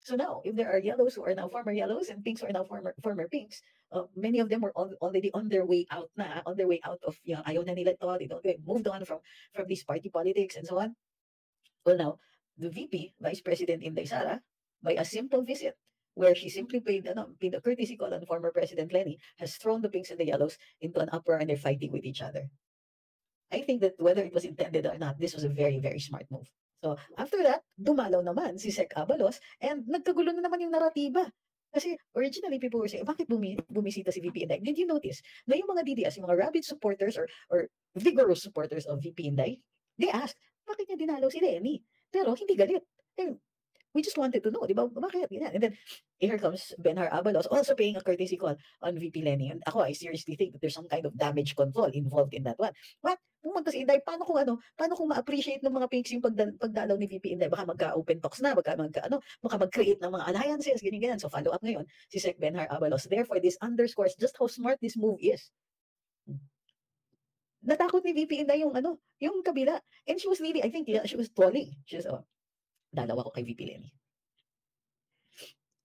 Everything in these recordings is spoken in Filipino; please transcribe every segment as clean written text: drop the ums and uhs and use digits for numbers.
So now, if there are yellows who are now former yellows and pinks who are now former pinks, many of them were already on their way out on their way out of, ayaw na nila to, they moved on from this party politics and so on. Well, now, the VP, Vice President Inday Sara, by a simple visit, where she simply paid a courtesy call on former President Lenny, has thrown the pinks and the yellows into an uproar and they're fighting with each other. I think that whether it was intended or not, this was a very, very smart move. So after that, dumalaw naman si Sec Abalos and nagkagulo na naman yung naratiba. Kasi originally people were saying, bakit bumisita si VP Inday? Did you notice na yung mga DDS, yung mga rabid supporters or vigorous supporters of VP Inday, they asked, bakit niya dinalaw si Lenny? Pero hindi galit. And we just wanted to know, di ba? Bakit? Ganyan. And then, here comes Benhar Abalos also paying a courtesy call on VP Lenny. And ako, I seriously think that there's some kind of damage control involved in that one. But, pumunta si Inday, paano kung ma-appreciate ng mga pinks yung pagdalaw ni VP Inday? Baka magka-open talks na, baka mag-create ng mga alliances, ganyan. So, follow up ngayon, si Sec Benhar Abalos. Therefore, this underscores just how smart this move is. Natakot ni VP Inday yung kabila. And she was really, I think, she was trolling. She was, dalaw ako kay VP Lenny.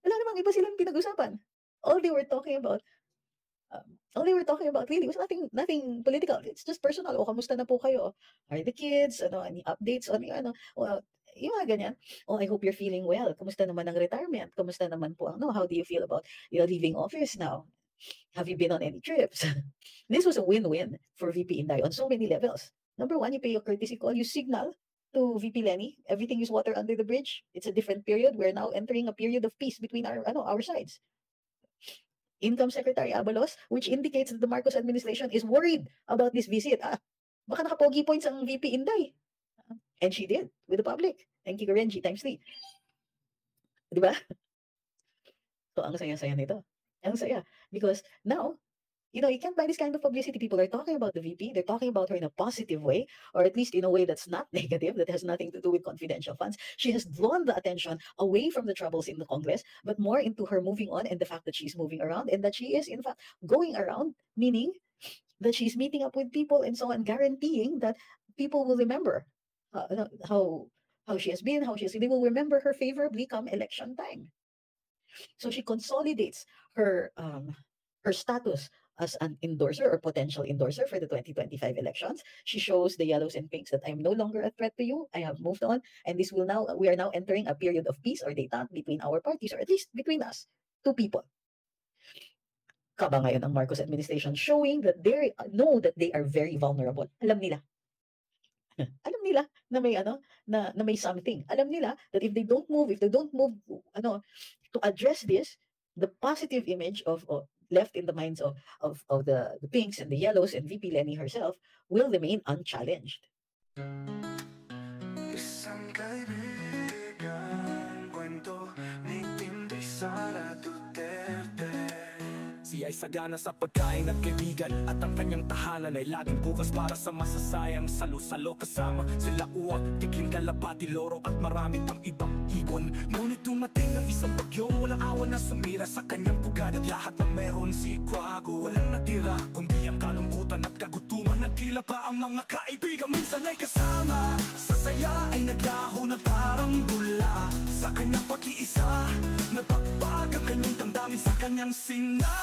Wala namang iba silang pinag-usapan. All they were talking about really was nothing political. It's just personal. O, kamusta na po kayo? Are the kids? Any updates on well, yung mga ganyan. Oh, I hope you're feeling well. Kamusta naman ang retirement? Kamusta naman po how do you feel about leaving office now? Have you been on any trips? This was a win-win for VP Inday on so many levels. Number one, you pay a courtesy call, you signal to VP Lenny, everything is water under the bridge. It's a different period. We're now entering a period of peace between our sides. Income Secretary Abalos, which indicates that the Marcos administration is worried about this visit. Baka nakapogi points ang VP Inday. And she did with the public. Thank you, Renji, ×3. Diba? So, ang saya-saya nito. Ang saya. Because now, you can't buy this kind of publicity. People are talking about the VP. They're talking about her in a positive way, or at least in a way that's not negative, that has nothing to do with confidential funds. She has drawn the attention away from the troubles in the Congress, but more into her moving on and the fact that she's moving around and that she is, in fact, going around, meaning that she's meeting up with people and so on, guaranteeing that people will remember how she has been, they will remember her favorably come election time. So she consolidates her status as an endorser or potential endorser for the 2025 elections. She shows the yellows and pinks that I'm no longer a threat to you. I have moved on, and we are now entering a period of peace or détente between our parties, or at least between us, two people. Kaba ngayon ang Marcos administration showing that they know that they are very vulnerable. Alam nila. Alam nila na may na may something. Alam nila that if they don't move to address this, the positive image of left in the minds of the pinks and the yellows and VP Lenny herself will remain unchallenged. Isang kaibigan, kwento ni Inday Sara Duterte. Siya ay sagana sa pagkain at kaibigan, at ang kanyang tahanan ay laging bukas para sa masasayang salo-salo. Kasama sila Uwak, Tikling, Kalapati, Loro at marami pang ibang ibon. Ngunit dumating ang isang bagyo, walang awan na sumira sa kanyang pugad, at lahat na meron si Quago. Walang natira kundi ang kalungkutan at kagutuman. Nagkila pa ang mga kaibigan, minsan ay kasama sa saya ay naglaho na parang bula. Sa kanyang pag-iisa, nagpagpag ang kanyang damdamin sa kanyang sinabi.